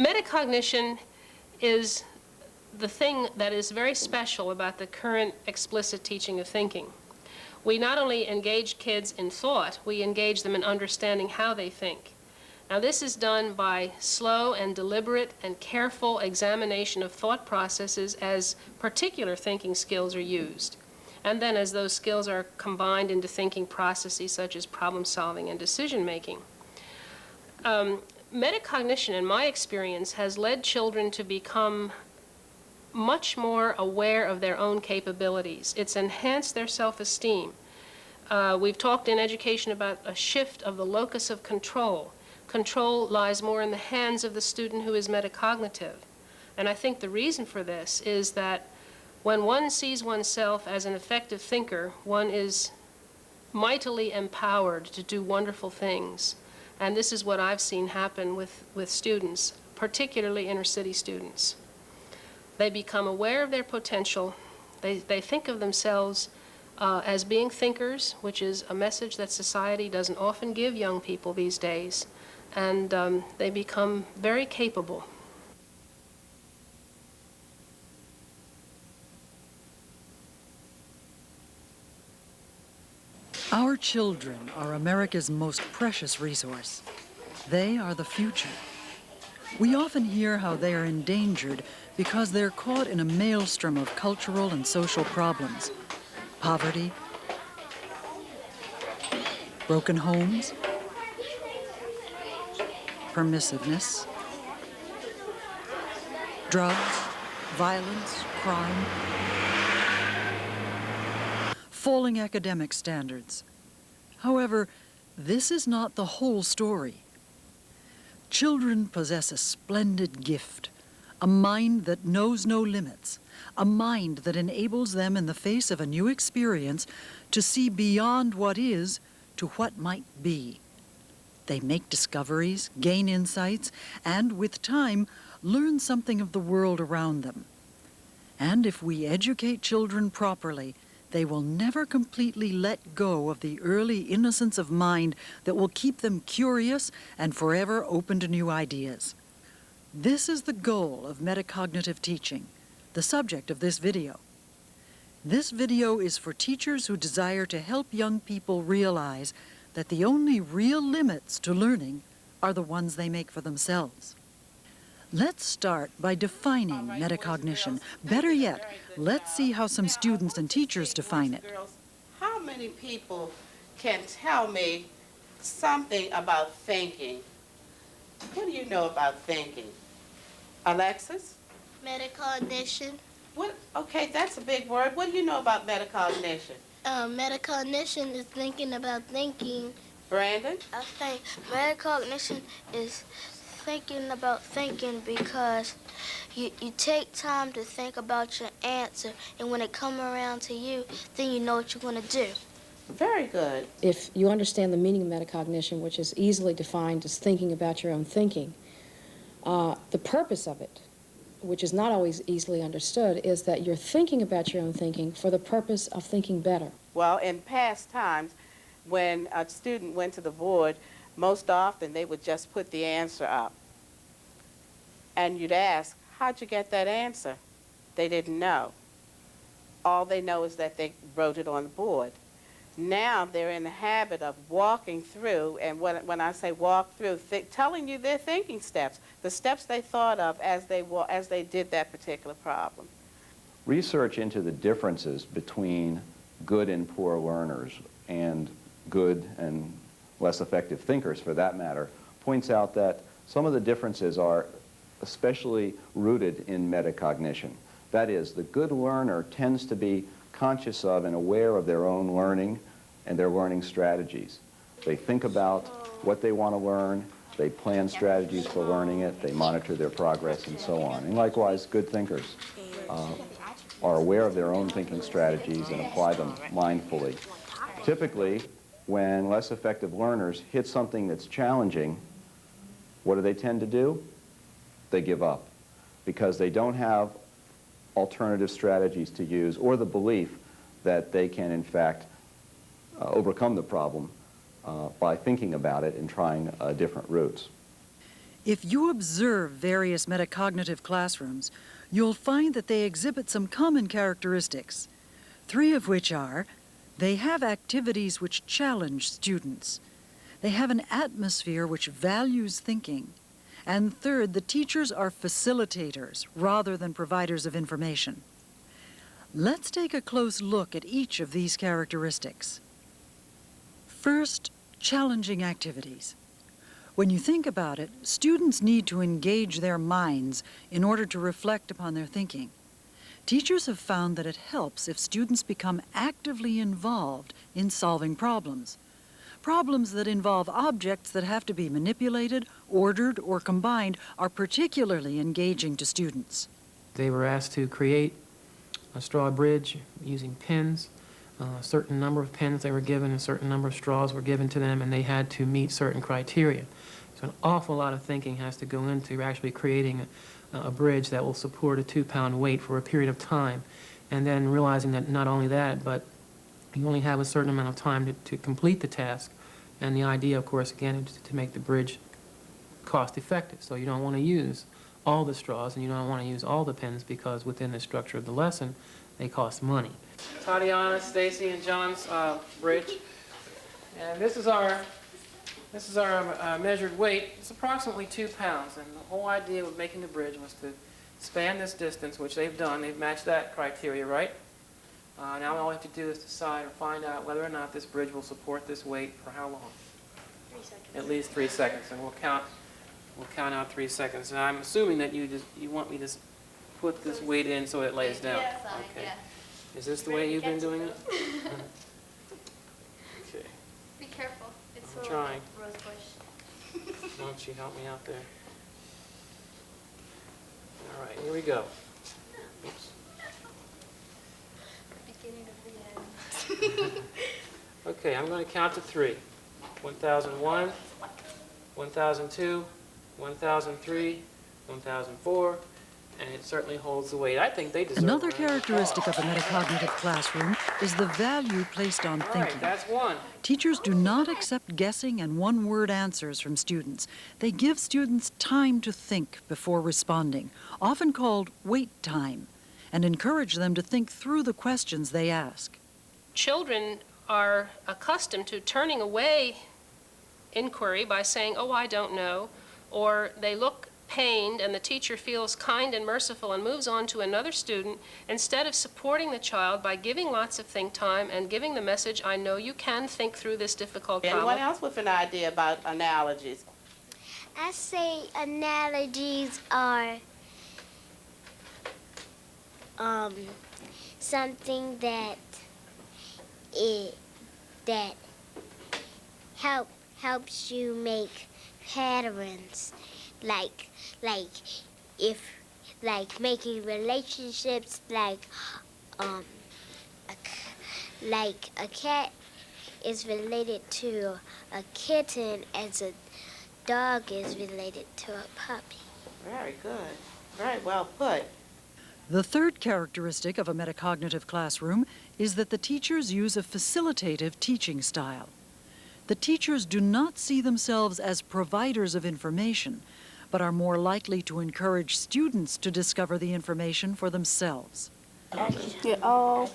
Metacognition is the thing that is very special about the current explicit teaching of thinking. We not only engage kids in thought, we engage them in understanding how they think. Now, this is done by slow and deliberate and careful examination of thought processes as particular thinking skills are used, and then as those skills are combined into thinking processes such as problem solving and decision making. Metacognition, in my experience, has led children to become much more aware of their own capabilities. It's enhanced their self-esteem. We've talked in education about a shift of the locus of control. Control lies more in the hands of the student who is metacognitive. And I think the reason for this is that when one sees oneself as an effective thinker, one is mightily empowered to do wonderful things. And this is what I've seen happen with students, particularly inner-city students. They become aware of their potential. They think of themselves as being thinkers, which is a message that society doesn't often give young people these days. And they become very capable. Our children are America's most precious resource. They are the future. We often hear how they are endangered because they're caught in a maelstrom of cultural and social problems. Poverty, broken homes, permissiveness, drugs, violence, crime, falling academic standards. However, this is not the whole story. Children possess a splendid gift, a mind that knows no limits, a mind that enables them in the face of a new experience to see beyond what is to what might be. They make discoveries, gain insights, and with time, learn something of the world around them. And if we educate children properly, they will never completely let go of the early innocence of mind that will keep them curious and forever open to new ideas. This is the goal of metacognitive teaching, the subject of this video. This video is for teachers who desire to help young people realize that the only real limits to learning are the ones they make for themselves. Let's start by defining metacognition. Better yet, let's see how some students and teachers define it. How many people can tell me something about thinking? What do you know about thinking? Alexis? Metacognition. What? Okay, that's a big word. What do you know about metacognition? Metacognition is thinking about thinking. Brandon? I think metacognition is thinking about thinking because you take time to think about your answer, and when it comes around to you, then you know what you're going to do. Very good. If you understand the meaning of metacognition, which is easily defined as thinking about your own thinking, the purpose of it, which is not always easily understood, is that you're thinking about your own thinking for the purpose of thinking better. Well, in past times, when a student went to the board, most often they would just put the answer up. And you'd ask, how'd you get that answer? They didn't know. All they know is that they wrote it on the board. Now they're in the habit of walking through, and when I say walk through, telling you their thinking steps, the steps they thought of as they did that particular problem. Research into the differences between good and poor learners and good and less effective thinkers, for that matter, points out that some of the differences are especially rooted in metacognition. That is, the good learner tends to be conscious of and aware of their own learning and their learning strategies. They think about what they want to learn, they plan strategies for learning it, they monitor their progress, and so on. And likewise, good thinkers are aware of their own thinking strategies and apply them mindfully. Typically, when less effective learners hit something that's challenging, what do they tend to do? They give up, because they don't have alternative strategies to use or the belief that they can, in fact, overcome the problem by thinking about it and trying different routes. If you observe various metacognitive classrooms, you'll find that they exhibit some common characteristics, 3 of which are: they have activities which challenge students, they have an atmosphere which values thinking, and third, the teachers are facilitators rather than providers of information. Let's take a close look at each of these characteristics. First, challenging activities. When you think about it, students need to engage their minds in order to reflect upon their thinking. Teachers have found that it helps if students become actively involved in solving problems. Problems that involve objects that have to be manipulated, ordered, or combined are particularly engaging to students. They were asked to create a straw bridge using pins. A certain number of pins they were given, a certain number of straws were given to them, and they had to meet certain criteria. So an awful lot of thinking has to go into actually creating a bridge that will support a 2-pound weight for a period of time, and then realizing that not only that, but you only have a certain amount of time to complete the task. And the idea, of course, again, is to make the bridge cost effective. So you don't want to use all the straws and you don't want to use all the pins, because within the structure of the lesson, they cost money. Tatiana, Stacy, and John's bridge. And this is our measured weight. It's approximately 2 pounds. And the whole idea of making the bridge was to span this distance, which they've done. They've matched that criteria, right? Now all we have to do is decide or find out whether or not this bridge will support this weight for how long? 3 seconds. At least 3 seconds, and we'll count out 3 seconds. And I'm assuming that you want me to put this weight in so it lays down. Yeah, fine, Okay. yeah. Is this the way you've been doing it? Okay. Be careful. It's I'm trying. Rose bush. Why don't you help me out there? All right, here we go. Oops. Beginning of the end. Okay, I'm going to count to 3. 1001, 1002, 1003, 1004, and it certainly holds the weight. I think they deserve Another a round of characteristic of applause. a metacognitive classroom is the value placed on All thinking. right, that's 1. Teachers do not accept guessing and one-word answers from students. They give students time to think before responding, often called wait time, and encourage them to think through the questions they ask. Children are accustomed to turning away inquiry by saying, "Oh, I don't know," or they look pained and the teacher feels kind and merciful and moves on to another student, instead of supporting the child by giving lots of think time and giving the message, "I know you can think through this difficult problem." Anyone else with an idea about analogies? I say analogies are something that helps you make patterns, like if making relationships, like a cat is related to a kitten as a dog is related to a puppy. Very good. Very well put. The third characteristic of a metacognitive classroom is that the teachers use a facilitative teaching style. The teachers do not see themselves as providers of information, but are more likely to encourage students to discover the information for themselves. They're all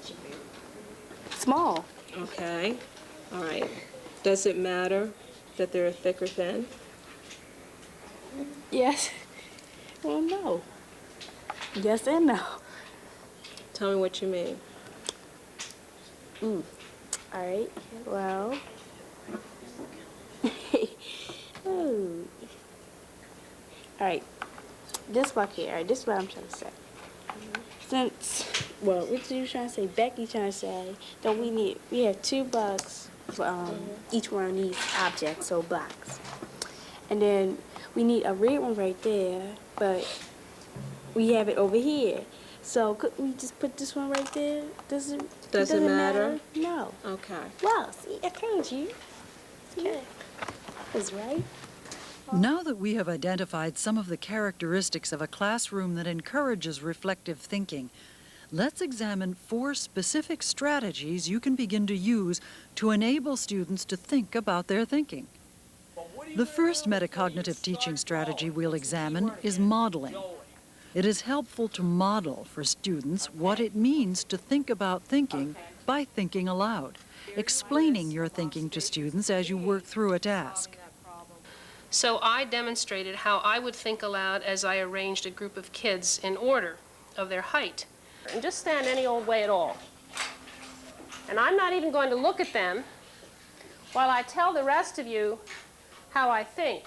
small. Okay, all right. Does it matter that they're thick or thin? Yes. Well, no. Yes and no. Tell me what you mean. All right. Well. Ooh. All right. This block here. All right. This is what I'm trying to say. Since, well, what you trying to say? Becky trying to say that we have 2 blocks for each one of these objects, so blocks. And then we need a red one right there, but we have it over here. So could we just put this one right there? Does it matter? No. Okay. Wow, see, I told you. Yeah. That's right. Now that we have identified some of the characteristics of a classroom that encourages reflective thinking, let's examine 4 specific strategies you can begin to use to enable students to think about their thinking. The first metacognitive teaching strategy we'll examine is modeling. It is helpful to model for students what it means to think about thinking by thinking aloud, explaining your thinking to students as you work through a task. So I demonstrated how I would think aloud as I arranged a group of kids in order of their height. And just stand any old way at all. And I'm not even going to look at them while I tell the rest of you how I think.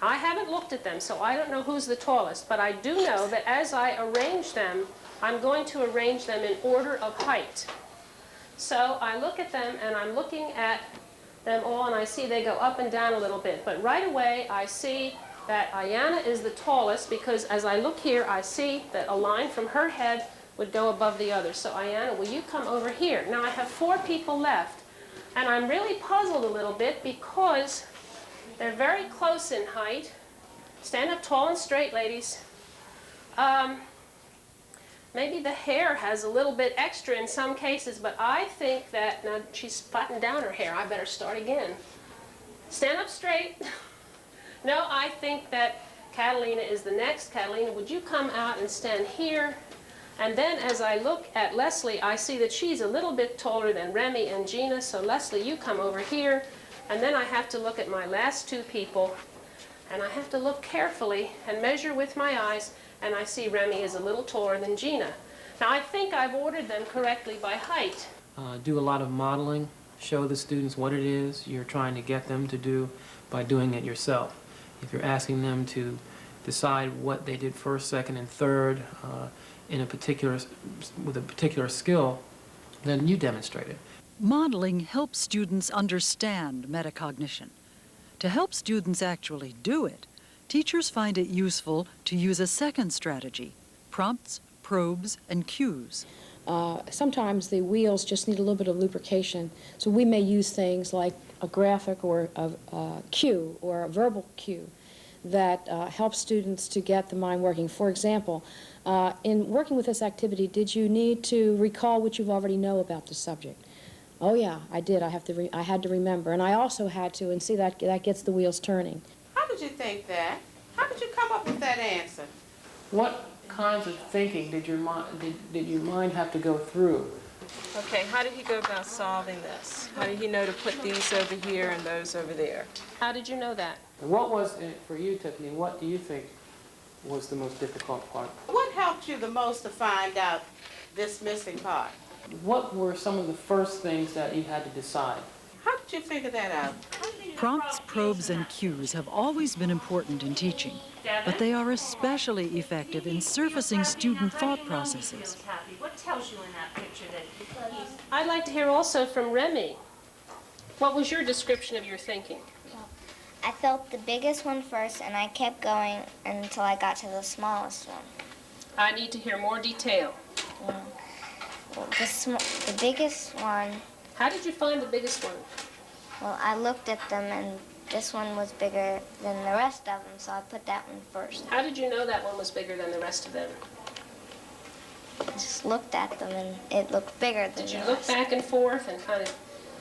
I haven't looked at them, so I don't know who's the tallest, but I do know that as I arrange them, I'm going to arrange them in order of height. So I look at them, and I'm looking at them all, and I see they go up and down a little bit. But right away, I see that Ayanna is the tallest, because as I look here, I see that a line from her head would go above the other. So Ayanna, will you come over here? Now I have 4 people left, and I'm really puzzled a little bit because they're very close in height. Stand up tall and straight, ladies. Maybe the hair has a little bit extra in some cases, but I think that, now she's flattened down her hair, I better start again. Stand up straight. No, I think that Catalina is the next. Catalina, would you come out and stand here? And then as I look at Leslie, I see that she's a little bit taller than Remy and Gina, so Leslie, you come over here. And then I have to look at my last 2 people, and I have to look carefully and measure with my eyes, and I see Remy is a little taller than Gina. Now I think I've ordered them correctly by height. Do a lot of modeling, show the students what it is you're trying to get them to do by doing it yourself. If you're asking them to decide what they did first, second, and third with a particular skill, then you demonstrate it. Modeling helps students understand metacognition. To help students actually do it, teachers find it useful to use a second strategy: prompts, probes, and cues. Sometimes the wheels just need a little bit of lubrication, so we may use things like a graphic or a cue or a verbal cue that helps students to get the mind working. For example, in working with this activity, did you need to recall what you already know about the subject? Oh yeah, I did. I had to remember, and I also had to, and see that gets the wheels turning. How did you think that? How did you come up with that answer? What kinds of thinking did your mind have to go through? Okay, how did he go about solving this? How did he know to put these over here and those over there? How did you know that? And what was it for you, Tiffany? What do you think was the most difficult part? What helped you the most to find out this missing part? What were some of the first things that you had to decide? How did you figure that out? Prompts, probes, and cues have always been important in teaching, but they are especially effective in surfacing student thought processes. What tells you in that picture that he's... I'd like to hear also from Remy. What was your description of your thinking? I felt the biggest one first, and I kept going until I got to the smallest one. I need to hear more detail. Yeah. Well, the biggest one... How did you find the biggest one? Well, I looked at them, and this one was bigger than the rest of them, so I put that one first. How did you know that one was bigger than the rest of them? I just looked at them, and it looked bigger than the rest. Did you look back and forth and kind of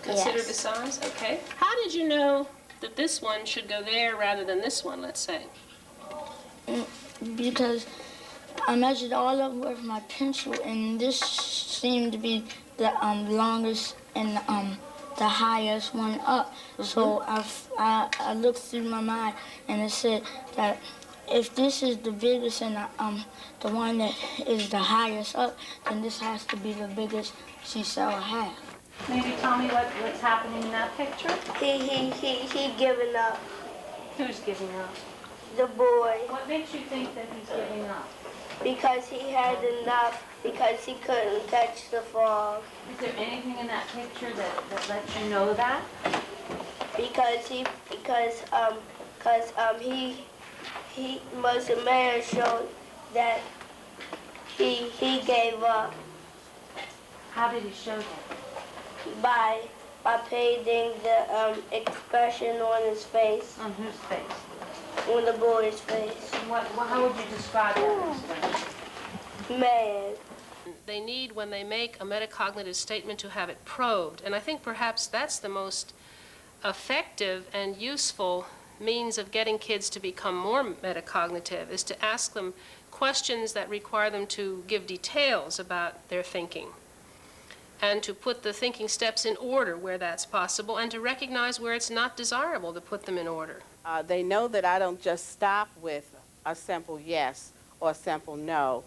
consider Yes. the size? Okay. How did you know that this one should go there rather than this one, let's say? Because I measured all of them with my pencil, and this seemed to be the longest and the highest one up. So I looked through my mind, and it said that if this is the biggest and the one that is the highest up, then this has to be the biggest seesaw I have. Maybe tell me what's happening in that picture? He giving up. Who's giving up? The boy. What makes you think that he's giving up? Because he had enough, because he couldn't catch the frog. Is there anything in that picture that lets you know that? Because he was a man showed that he gave up How did he show that? by painting the expression on his face, On whose face? on the boy's face. How would you describe that expression? Man. They need, when they make a metacognitive statement, to have it probed. And I think perhaps that's the most effective and useful means of getting kids to become more metacognitive is to ask them questions that require them to give details about their thinking, and to put the thinking steps in order where that's possible, and to recognize where it's not desirable to put them in order. They know that I don't just stop with a simple yes or a simple no.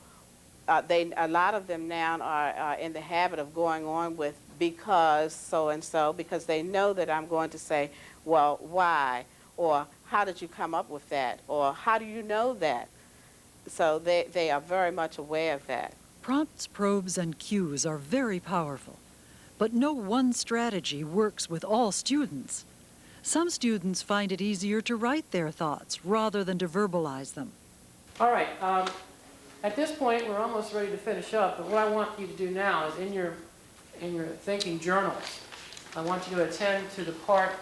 A lot of them now are in the habit of going on with because so-and-so, because they know that I'm going to say, well, why? Or how did you come up with that? Or how do you know that? So they are very much aware of that. Prompts, probes, and cues are very powerful, but no one strategy works with all students. Some students find it easier to write their thoughts rather than to verbalize them. All right, at this point, we're almost ready to finish up, but what I want you to do now is in your thinking journals, I want you to attend to the part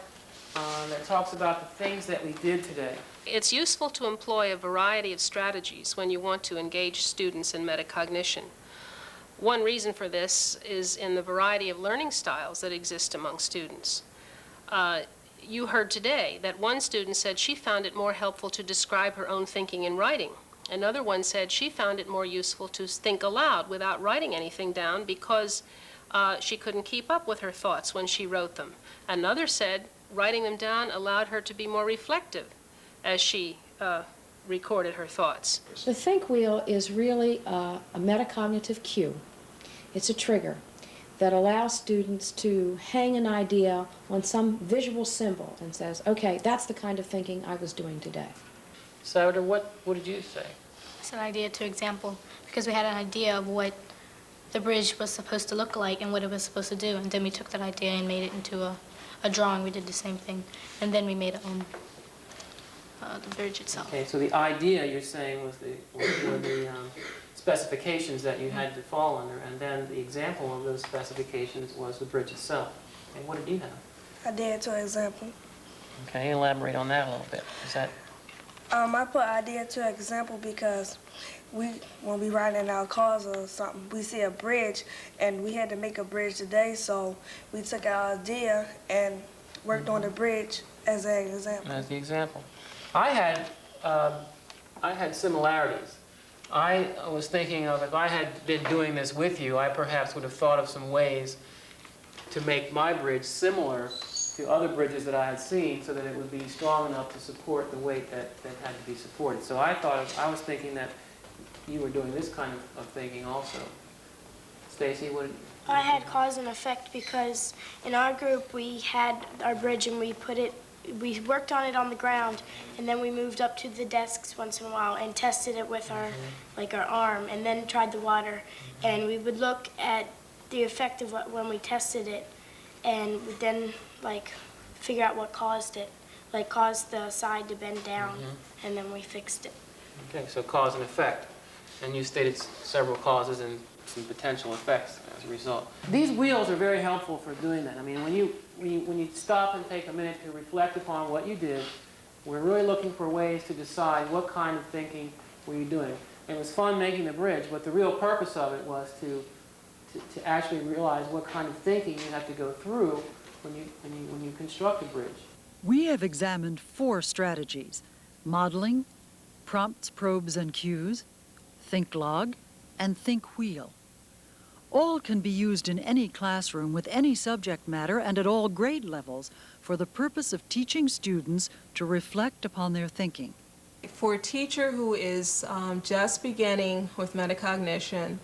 that talks about the things that we did today. It's useful to employ a variety of strategies when you want to engage students in metacognition. One reason for this is in the variety of learning styles that exist among students. You heard today that one student said she found it more helpful to describe her own thinking in writing. Another one said she found it more useful to think aloud without writing anything down because she couldn't keep up with her thoughts when she wrote them. Another said writing them down allowed her to be more reflective as she recorded her thoughts. The think wheel is really a metacognitive cue. It's a trigger that allows students to hang an idea on some visual symbol and says, okay, that's the kind of thinking I was doing today. Salvador, what did you say? It's an idea to example, because we had an idea of what the bridge was supposed to look like and what it was supposed to do, and then we took that idea and made it into a drawing. We did the same thing, and then we made it on the bridge itself. Okay, so the idea you're saying was were the specifications that you had to fall under, and then the example of those specifications was the bridge itself. And what did you have? I did to example. Okay, elaborate on that a little bit. Is that? I put idea to example because when we write in our cars or something, we see a bridge, and we had to make a bridge today, so we took our idea and worked on the bridge as an example. As the example. I had similarities. I was thinking of, if I had been doing this with you, I perhaps would have thought of some ways to make my bridge similar to other bridges that I had seen so that it would be strong enough to support the weight that had to be supported. So I was thinking that you were doing this kind of thinking also. Stacy, what did I had cause and effect because in our group we had our bridge and we worked on it on the ground, and then we moved up to the desks once in a while and tested it with our arm, and then tried the water, and we would look at the effect of when we tested it, and would then figure out what caused it, caused the side to bend down, and then we fixed it. Okay, so cause and effect, and you stated several causes and some potential effects as a result. These wheels are very helpful for doing that. I mean, when you stop and take a minute to reflect upon what you did, we're really looking for ways to decide what kind of thinking were you doing. It was fun making the bridge, but the real purpose of it was to actually realize what kind of thinking you have to go through when you construct a bridge. We have examined 4 strategies: modeling, prompts, probes, and cues, think log, and think wheel. All can be used in any classroom with any subject matter and at all grade levels for the purpose of teaching students to reflect upon their thinking. For a teacher who is just beginning with metacognition,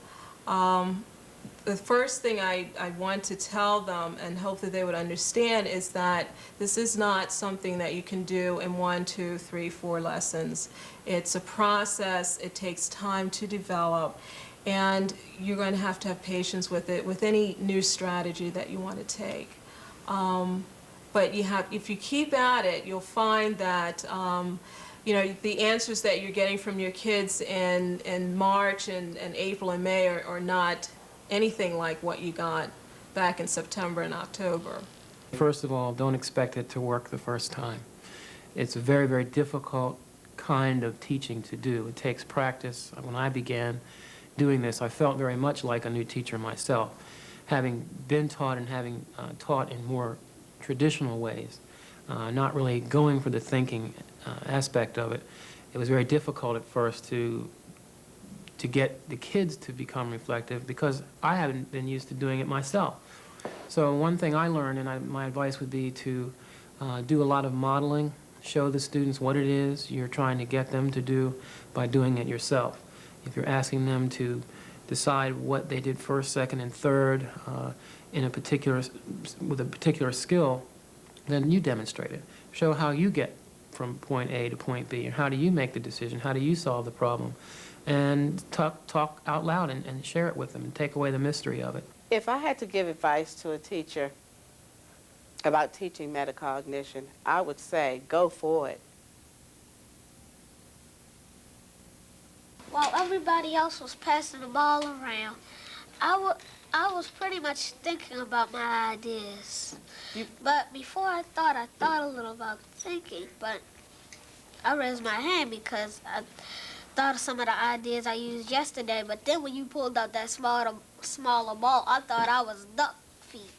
the first thing I want to tell them and hope that they would understand is that this is not something that you can do in 1, 2, 3, 4 lessons. It's a process. It takes time to develop. And you're going to have patience with it, with any new strategy that you want to take. But if you keep at it, you'll find that the answers that you're getting from your kids in March and April and May are not anything like what you got back in September and October. First of all, don't expect it to work the first time. It's a very, very difficult kind of teaching to do. It takes practice. When I began doing this, I felt very much like a new teacher myself. Having been taught and having taught in more traditional ways, not really going for the thinking aspect of it, it was very difficult at first to get the kids to become reflective because I haven't been used to doing it myself. So one thing I learned, and my advice would be to do a lot of modeling, show the students what it is you're trying to get them to do by doing it yourself. If you're asking them to decide what they did first, second, and third with a particular skill, then you demonstrate it. Show how you get from point A to point B, and how do you make the decision, how do you solve the problem, and talk out loud and share it with them and take away the mystery of it. If I had to give advice to a teacher about teaching metacognition, I would say go for it. While everybody else was passing the ball around, I was pretty much thinking about my ideas. But before I thought a little about thinking, but I raised my hand because I thought of some of the ideas I used yesterday, but then when you pulled out that smaller ball, I thought I was duck feet.